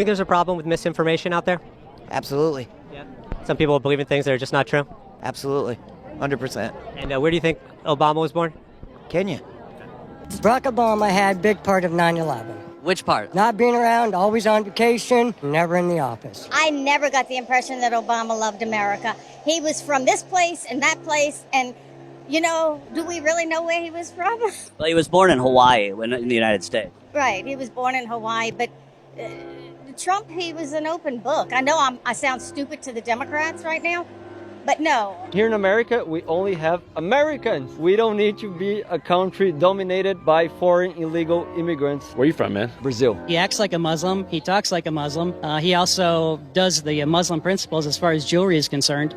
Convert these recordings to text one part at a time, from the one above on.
Think there's a problem with misinformation out there? Absolutely. Yeah. Some people believe in things that are just not true? Absolutely. 100%. And where do you think Obama was born? Kenya. Barack Obama had a big part of 9/11. Which part? Not being around, always on vacation, never in the office. I never got the impression that Obama loved America. He was from this place and that place, and, do we really know where he was from? Well, he was born in Hawaii, in the United States. Right, he was born in Hawaii, but Trump, he was an open book. I know I sound stupid to the Democrats right now, but no. Here in America, we only have Americans. We don't need to be a country dominated by foreign illegal immigrants. Where you from, man? Brazil. He acts like a Muslim. He talks like a Muslim. He also does the Muslim principles as far as jewelry is concerned.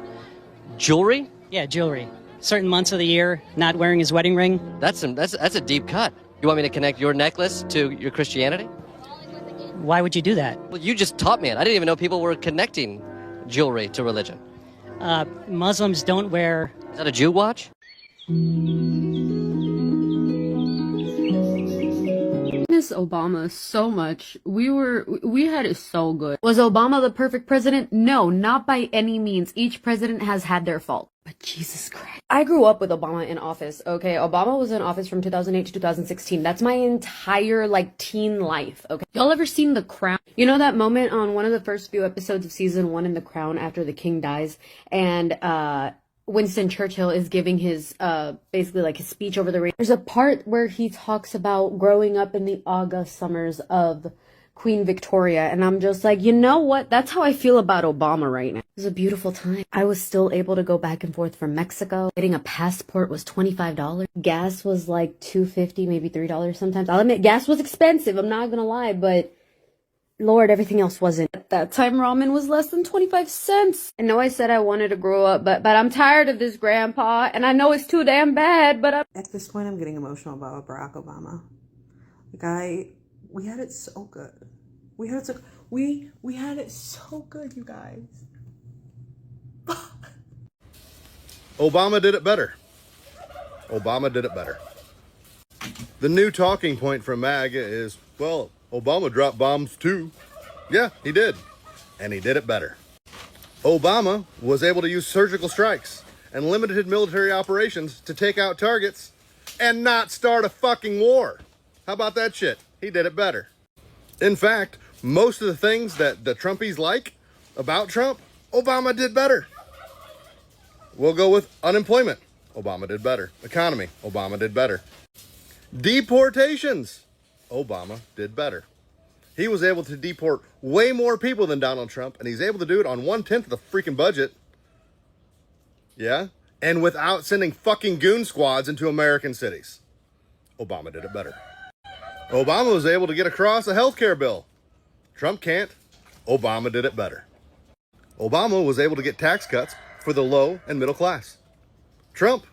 Jewelry? Yeah, jewelry. Certain months of the year, not wearing his wedding ring. That's a deep cut. You want me to connect your necklace to your Christianity? Why would you do that? Well, you just taught me it. I didn't even know people were connecting jewelry to religion. Muslims don't wear... Is that a Jew watch? Miss Obama so much. We had it so good. Was Obama the perfect president? No, not by any means. Each president has had their fault. But Jesus Christ. I grew up with Obama in office, okay? Obama was in office from 2008 to 2016. That's my entire, teen life, okay? Y'all ever seen The Crown? You know that moment on one of the first few episodes of season 1 in The Crown after the king dies? And, Winston Churchill is giving his, basically his speech over the radio. There's a part where he talks about growing up in the August summers of Queen Victoria, and I'm just like, you know what? That's how I feel about Obama right now. It was a beautiful time. I was still able to go back and forth from Mexico. Getting a passport was $25. Gas was $2.50, maybe $3 sometimes. I'll admit, gas was expensive, I'm not gonna lie, but Lord, everything else wasn't. At that time, ramen was less than 25 cents. I know I said I wanted to grow up, but I'm tired of this, Grandpa, and I know it's too damn bad, but At this point, I'm getting emotional about Barack Obama. We had it so good. We had it so good, you guys. Obama did it better. Obama did it better. The new talking point from MAGA is, well, Obama dropped bombs too. Yeah, he did. And he did it better. Obama was able to use surgical strikes and limited military operations to take out targets and not start a fucking war. How about that shit? He did it better. In fact, most of the things that the Trumpies like about Trump, Obama did better. We'll go with unemployment. Obama did better. Economy. Obama did better. Deportations. Obama did better. He was able to deport way more people than Donald Trump, and he's able to do it on 1/10 of the freaking budget. Yeah? And without sending fucking goon squads into American cities. Obama did it better. Obama was able to get across a health care bill. Trump can't. Obama did it better. Obama was able to get tax cuts for the low and middle class. Trump,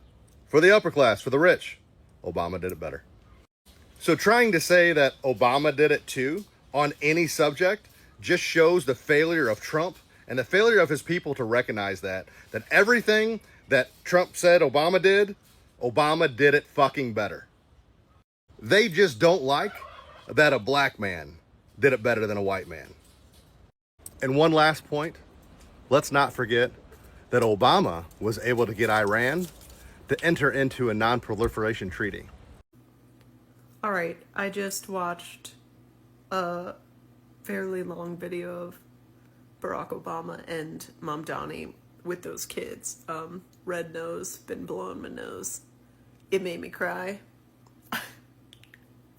for the upper class, for the rich. Obama did it better. So trying to say that Obama did it too on any subject just shows the failure of Trump and the failure of his people to recognize that everything that Trump said Obama did it fucking better. They just don't like that a black man did it better than a white man. And one last point, let's not forget that Obama was able to get Iran to enter into a non-proliferation treaty. All right, I just watched a fairly long video of Barack Obama and Mom Donnie with those kids. Red nose, been blowing my nose. It made me cry.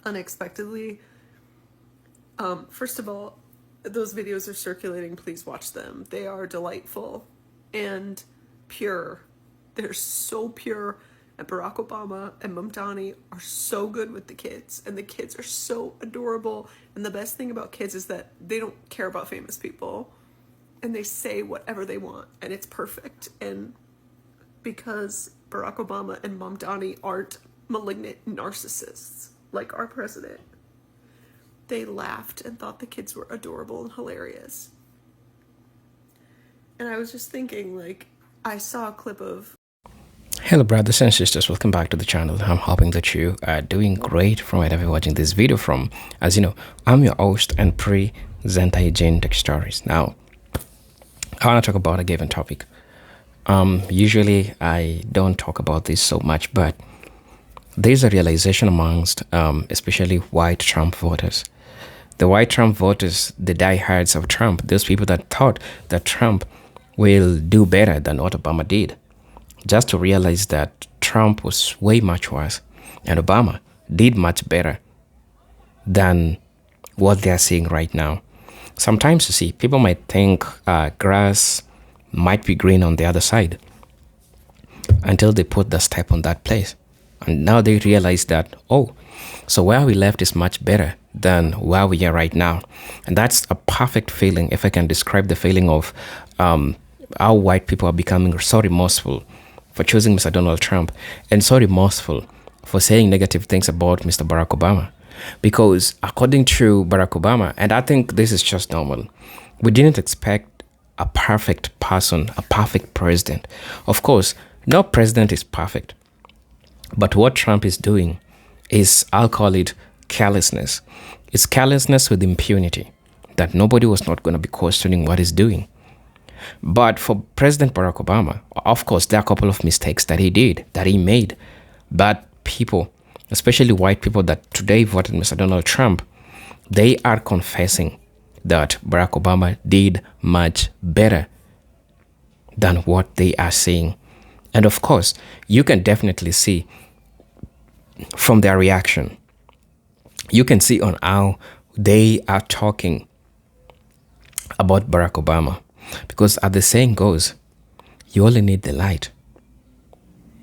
Unexpectedly. First of all, those videos are circulating. Please watch them. They are delightful and pure. They're so pure. And Barack Obama and Mom Donnie are so good with the kids. And the kids are so adorable. And the best thing about kids is that they don't care about famous people. And they say whatever they want. And it's perfect. And because Barack Obama and Mom Donnie aren't malignant narcissists like our president, they laughed and thought the kids were adorable and hilarious. And I was just thinking, I saw a clip of... Hello brothers and sisters, welcome back to the channel. I'm hoping that you are doing great from wherever you're watching this video from. As you know, I'm your host and pray anti-aging stories. Now, I want to talk about a given topic. Usually I don't talk about this so much, but there's a realization amongst especially white Trump voters. The white Trump voters, the diehards of Trump, those people that thought that Trump will do better than what Obama did, just to realize that Trump was way much worse and Obama did much better than what they're seeing right now. Sometimes, you see, people might think grass might be green on the other side until they put the step on that place. And now they realize that, oh, so where we left is much better than where we are right now. And that's a perfect feeling, if I can describe the feeling of how white people are becoming so remorseful for choosing Mr. Donald Trump and so remorseful for saying negative things about Mr. Barack Obama. Because according to Barack Obama, and I think this is just normal, we didn't expect a perfect person, a perfect president. Of course, no president is perfect. But what Trump is doing is, I'll call it carelessness. It's carelessness with impunity, that nobody was not going to be questioning what he's doing. But for President Barack Obama, of course, there are a couple of mistakes that he made. But people, especially white people that today voted Mr. Donald Trump, they are confessing that Barack Obama did much better than what they are saying. And of course, you can definitely see from their reaction, you can see on how they are talking about Barack Obama. Because as the saying goes, you only need the light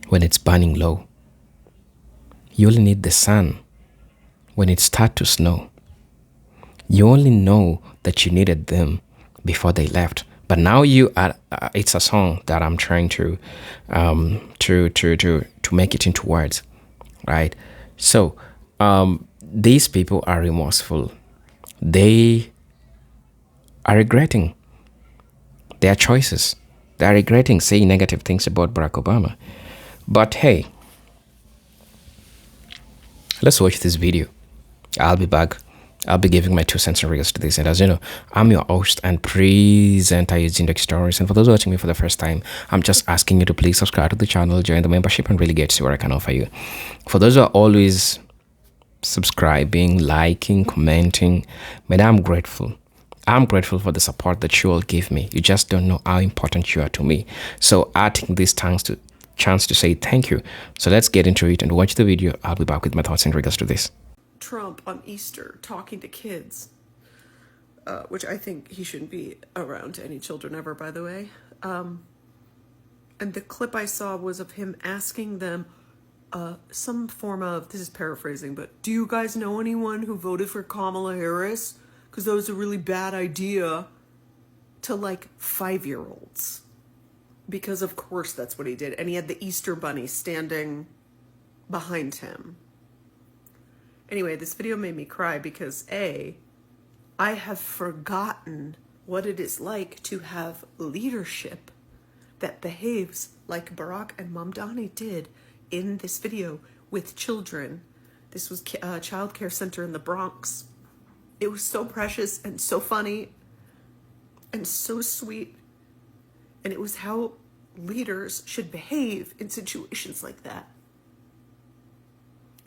when it's burning low. You only need the sun when it starts to snow. You only know that you needed them before they left. But now you are. It's a song that I'm trying to make it into words, right? So these people are remorseful. They are regretting their choices. They are regretting saying negative things about Barack Obama. But hey, let's watch this video. I'll be back. I'll be giving my 2 cents in regards to this. And as you know, I'm your host and presenter, Using Stories. And for those watching me for the first time, I'm just asking you to please subscribe to the channel, join the membership, and really get to what I can offer you. For those who are always subscribing, liking, commenting, man, I'm grateful. I'm grateful for the support that you all give me. You just don't know how important you are to me. So I take this chance to say thank you. So let's get into it and watch the video. I'll be back with my thoughts in regards to this. Trump on Easter talking to kids, which I think he shouldn't be around any children ever, by the way. And the clip I saw was of him asking them some form of, this is paraphrasing, but do you guys know anyone who voted for Kamala Harris? Because that was a really bad idea, to like 5-year-olds. Because of course that's what he did. And he had the Easter bunny standing behind him. Anyway, this video made me cry because I have forgotten what it is like to have leadership that behaves like Barack and Mamdani did in this video with children. This was a child care center in the Bronx. It was so precious and so funny and so sweet. And it was how leaders should behave in situations like that.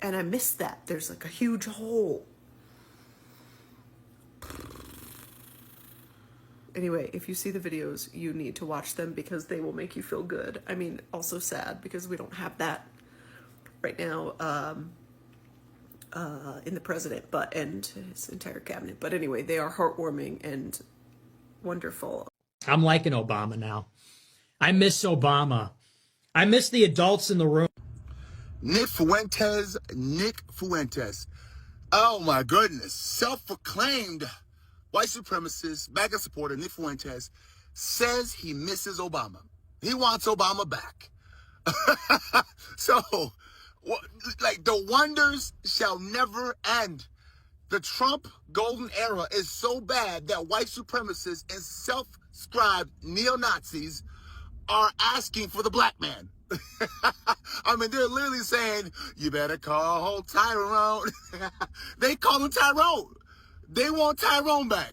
And I missed that. There's like a huge hole. Anyway, if you see the videos, you need to watch them because they will make you feel good. I mean, also sad because we don't have that right now in the president, and his entire cabinet. But anyway, they are heartwarming and wonderful. I'm liking Obama now. I miss Obama. I miss the adults in the room. Nick Fuentes. Oh my goodness. Self-proclaimed white supremacist, MAGA supporter Nick Fuentes says he misses Obama. He wants Obama back. So, like, the wonders shall never end. The Trump golden era is so bad that white supremacists and self-scribed neo-Nazis are asking for the black man. I mean, they're literally saying, you better call Tyrone. They call him Tyrone. They want Tyrone back.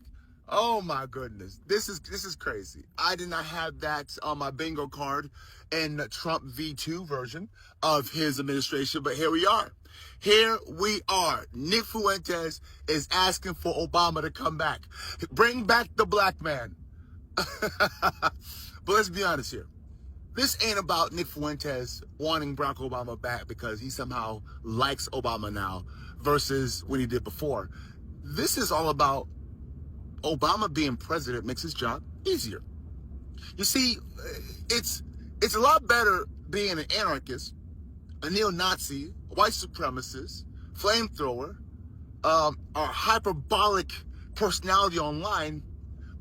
Oh my goodness. This is crazy. I did not have that on my bingo card in the Trump V2 version of his administration, but here we are. Here we are. Nick Fuentes is asking for Obama to come back. Bring back the black man. But let's be honest here. This ain't about Nick Fuentes wanting Barack Obama back because he somehow likes Obama now versus what he did before. This is all about Obama being president makes his job easier. You see, it's a lot better being an anarchist, a neo-Nazi, white supremacist, flamethrower, or hyperbolic personality online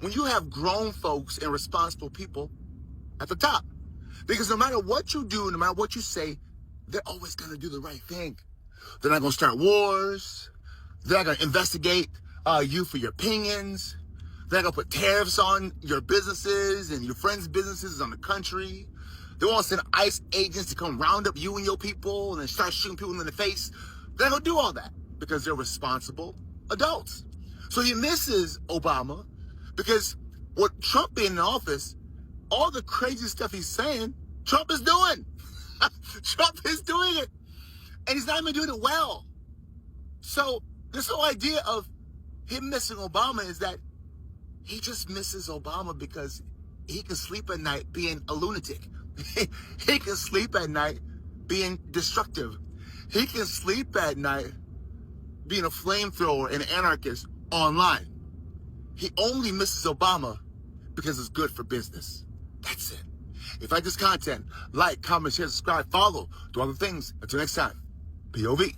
when you have grown folks and responsible people at the top. Because no matter what you do, no matter what you say, they're always going to do the right thing. They're not going to start wars. They're not going to investigate you for your opinions. They're going to put tariffs on your businesses and your friends' businesses on the country. They want to send ICE agents to come round up you and your people and then start shooting people in the face. They're going to do all that because they're responsible adults. So he misses Obama because what Trump being in office, all the crazy stuff he's saying, Trump is doing. Trump is doing it. And he's not even doing it well. So this whole idea of him missing Obama is that he just misses Obama because he can sleep at night being a lunatic. He can sleep at night being destructive. He can sleep at night being a flamethrower and an anarchist online. He only misses Obama because it's good for business. That's it. If you like this content, like, comment, share, subscribe, follow, do other things. Until next time, POV.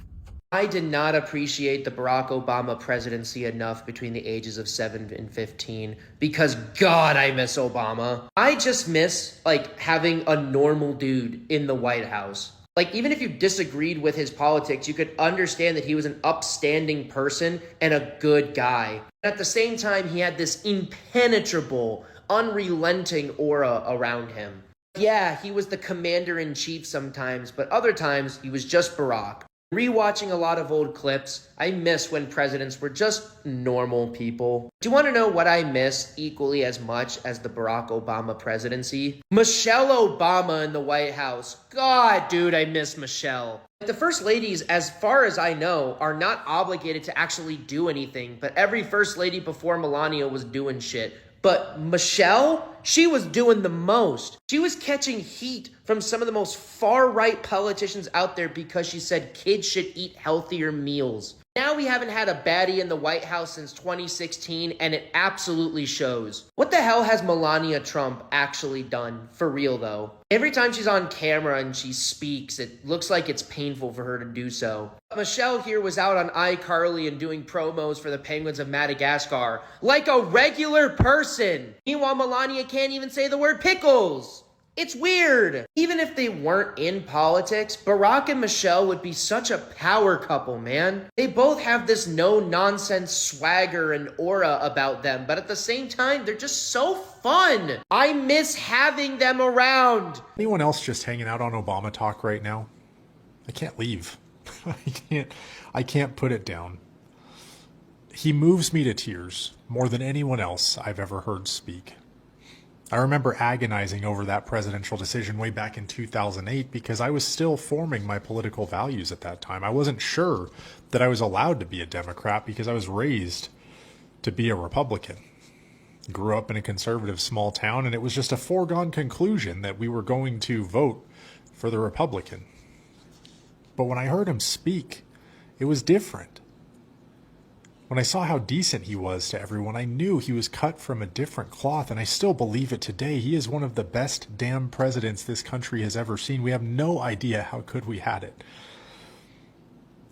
I did not appreciate the Barack Obama presidency enough between the ages of 7 and 15 because, God, I miss Obama. I just miss, having a normal dude in the White House. Even if you disagreed with his politics, you could understand that he was an upstanding person and a good guy. At the same time, he had this impenetrable, unrelenting aura around him. Yeah, he was the commander-in-chief sometimes, but other times he was just Barack. Rewatching a lot of old clips, I miss when presidents were just normal people. Do you want to know what I miss equally as much as the Barack Obama presidency? Michelle Obama in the White House. God, dude, I miss Michelle. The first ladies, as far as I know, are not obligated to actually do anything, but every first lady before Melania was doing shit. But Michelle, she was doing the most. She was catching heat from some of the most far-right politicians out there because she said kids should eat healthier meals. Now we haven't had a baddie in the White House since 2016, and it absolutely shows. What the hell has Melania Trump actually done? For real, though. Every time she's on camera and she speaks, it looks like it's painful for her to do so. Michelle here was out on iCarly and doing promos for the Penguins of Madagascar like a regular person. Meanwhile, Melania can't even say the word pickles. It's weird. Even if they weren't in politics, Barack and Michelle would be such a power couple, man. They both have this no-nonsense swagger and aura about them, but at the same time, they're just so fun. I miss having them around. Anyone else just hanging out on Obama talk right now? I can't leave. I can't put it down. He moves me to tears more than anyone else I've ever heard speak. I remember agonizing over that presidential decision way back in 2008 because I was still forming my political values at that time. I wasn't sure that I was allowed to be a Democrat because I was raised to be a Republican. Grew up in a conservative small town, and it was just a foregone conclusion that we were going to vote for the Republican. But when I heard him speak, it was different. When I saw how decent he was to everyone, I knew he was cut from a different cloth, and I still believe it today. He is one of the best damn presidents this country has ever seen. We have no idea how good we had it.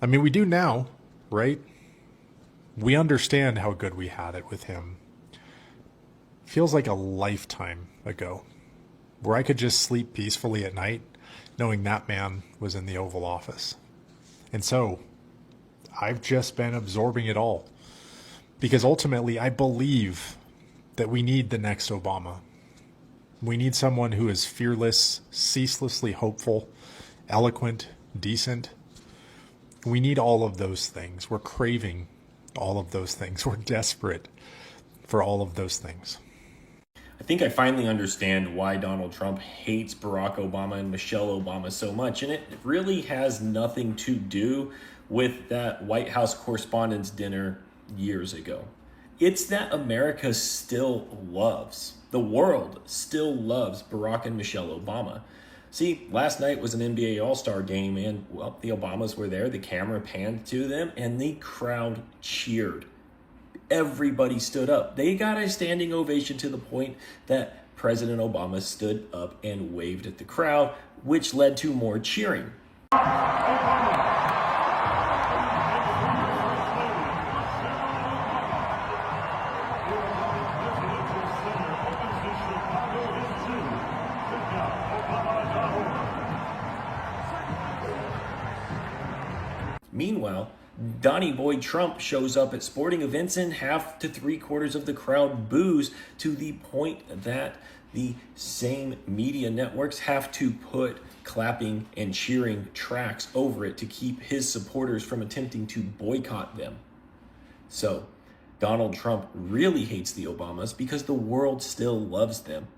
I mean, we do now, right? We understand how good we had it with him. Feels like a lifetime ago, where I could just sleep peacefully at night, knowing that man was in the Oval Office. And so, I've just been absorbing it all because ultimately I believe that we need the next Obama. We need someone who is fearless, ceaselessly hopeful, eloquent, decent. We need all of those things. We're craving all of those things. We're desperate for all of those things. I think I finally understand why Donald Trump hates Barack Obama and Michelle Obama so much, and it really has nothing to do with that White House Correspondents' Dinner years ago. It's that America still loves, the world still loves Barack and Michelle Obama. See, last night was an NBA All-Star game, and, well, the Obamas were there, the camera panned to them, and the crowd cheered. Everybody stood up. They got a standing ovation to the point that President Obama stood up and waved at the crowd, which led to more cheering. Meanwhile, Donnie Boy Trump shows up at sporting events and half to 3/4 of the crowd boos, to the point that the same media networks have to put clapping and cheering tracks over it to keep his supporters from attempting to boycott them. So, Donald Trump really hates the Obamas because the world still loves them.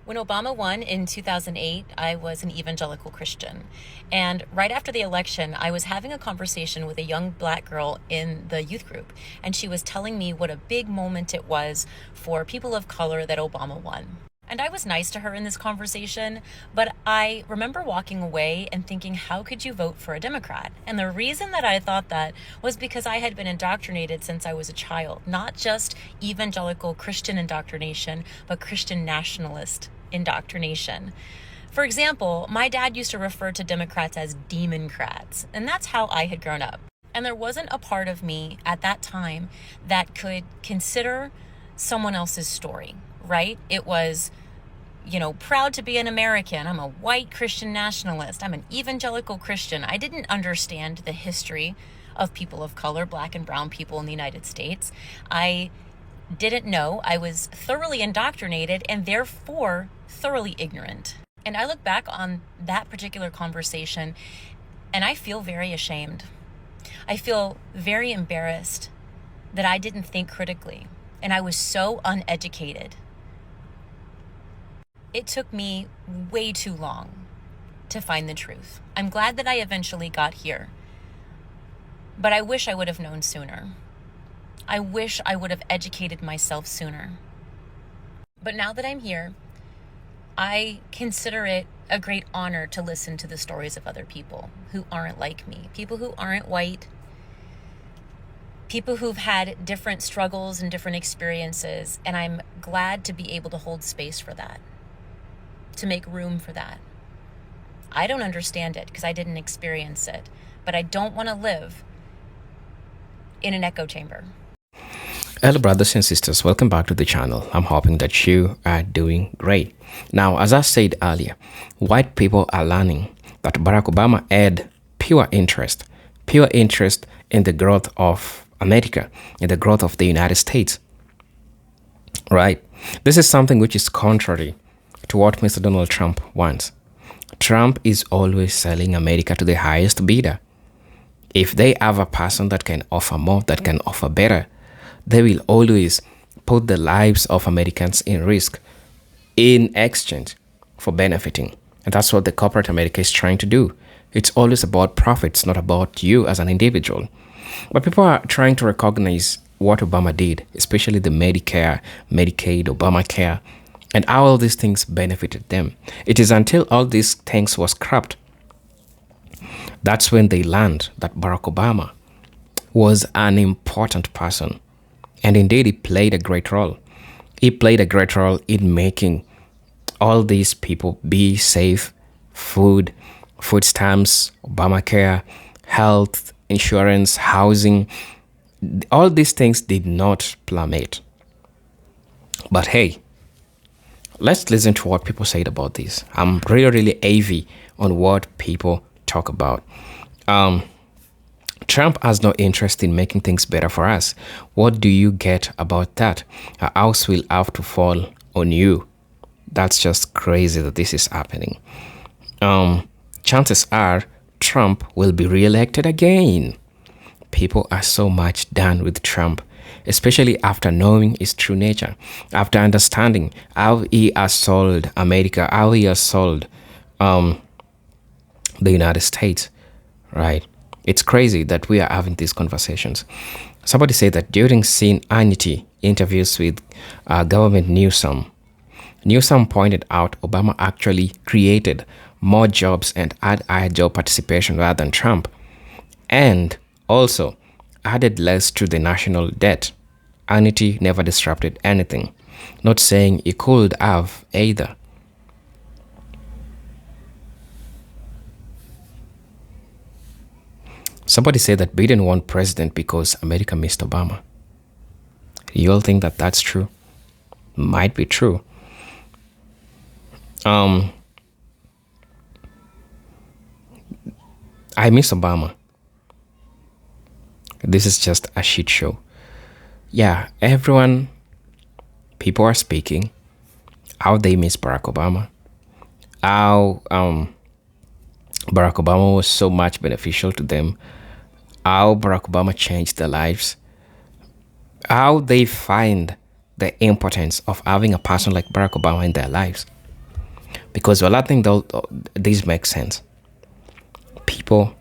When Obama won in 2008, I was an evangelical Christian. And right after the election, I was having a conversation with a young black girl in the youth group. And she was telling me what a big moment it was for people of color that Obama won. And I was nice to her in this conversation, but I remember walking away and thinking, how could you vote for a Democrat? And the reason that I thought that was because I had been indoctrinated since I was a child, not just evangelical Christian indoctrination, but Christian nationalist indoctrination. For example, my dad used to refer to Democrats as Democrats, and that's how I had grown up. And there wasn't a part of me at that time that could consider someone else's story, right? It was, proud to be an American. I'm a white Christian nationalist. I'm an evangelical Christian. I didn't understand the history of people of color, black and brown people in the United States. I didn't know. I was thoroughly indoctrinated and therefore thoroughly ignorant. And I look back on that particular conversation and I feel very ashamed. I feel very embarrassed that I didn't think critically and I was so uneducated. It took me way too long to find the truth. I'm glad that I eventually got here, but I wish I would have known sooner. I wish I would have educated myself sooner. But now that I'm here, I consider it a great honor to listen to the stories of other people who aren't like me, people who aren't white, people who've had different struggles and different experiences, and I'm glad to be able to hold space for that, to make room for that. I don't understand it because I didn't experience it, but I don't want to live in an echo chamber. Hello brothers and sisters, welcome back to the channel. I'm hoping that you are doing great. Now, as I said earlier, white people are learning that Barack Obama had pure interest in the growth of America, in the growth of the United States. Right? This is something which is contrary to what Mr. Donald Trump wants. Trump is always selling America to the highest bidder. If they have a person that can offer more, that can offer better, they will always put the lives of Americans in risk in exchange for benefiting. And that's what the corporate America is trying to do. It's always about profits, not about you as an individual. But people are trying to recognize what Obama did, especially the Medicare, Medicaid, Obamacare, and how all these things benefited them. It is until all these things was scrapped, that's when they learned that Barack Obama was an important person. And indeed, he played a great role. He played a great role in making all these people be safe, food stamps, Obamacare, health, insurance, housing. All these things did not plummet. But hey, let's listen to what people said about this. I'm really heavy on what people talk about. Trump has no interest in making things better for us. What do you get about that? A house will have to fall on you. That's just crazy that this is happening. Chances are Trump will be reelected again. People are so much done with Trump. especially after knowing his true nature, after understanding how he has sold America, how he has sold the United States, right? It's crazy that we are having these conversations. Somebody said that during seeing Hannity interviews with government Newsom pointed out Obama actually created more jobs and had higher job participation rather than Trump, and also added less to the national debt. Hannity never disrupted anything, not saying he could have either. Somebody said that Biden won president because America missed Obama. You all think that that's true? Might be true. I miss Obama. This is just a shit show. Yeah, people are speaking how they miss Barack Obama, how Barack Obama was so much beneficial to them, how Barack Obama changed their lives, how they find the importance of having a person like Barack Obama in their lives. Because well, I think this makes sense. People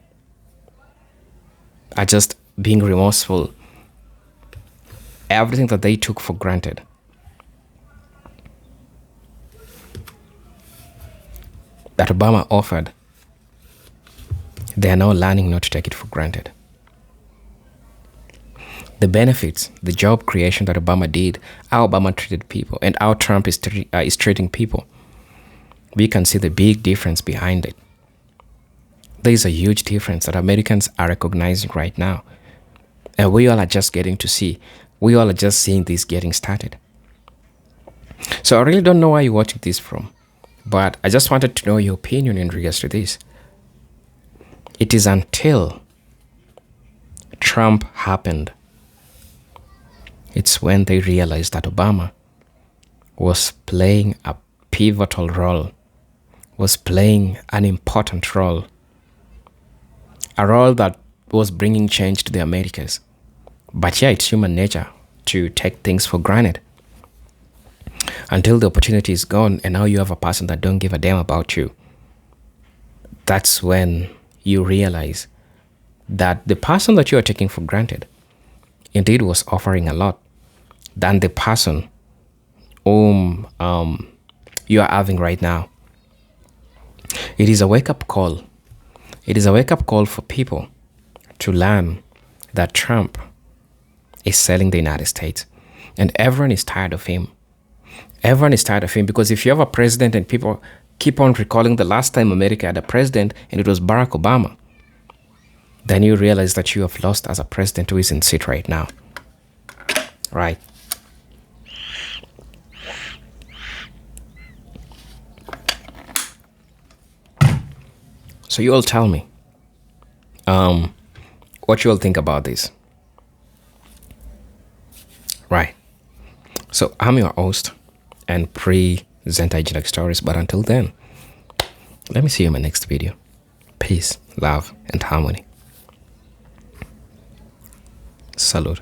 are just being remorseful. Everything that they took for granted, that Obama offered, they are now learning not to take it for granted. The benefits, the job creation that Obama did, how Obama treated people, and how Trump is treating people, we can see the big difference behind it. There is a huge difference that Americans are recognizing right now. And we all are just getting to see. We all are just seeing this getting started. So I really don't know where you're watching this from, but I just wanted to know your opinion in regards to this. It is until Trump happened, it's when they realized that Obama was playing a pivotal role, was playing an important role, a role that was bringing change to the Americas. But yeah, it's human nature to take things for granted until the opportunity is gone and now you have a person that don't give a damn about you. That's when you realize that the person that you are taking for granted indeed was offering a lot than the person whom you are having right now. It is a wake-up call. It is a wake-up call for people to learn that Trump is selling the United States. And everyone is tired of him. Everyone is tired of him because if you have a president and people keep on recalling the last time America had a president and it was Barack Obama, then you realize that you have lost as a president who is in seat right now. Right? So you all tell me what you all think about this. Right. So I'm your host and presenter Generic Stories. But until then, let me see you in my next video. Peace, love, and harmony. Salud.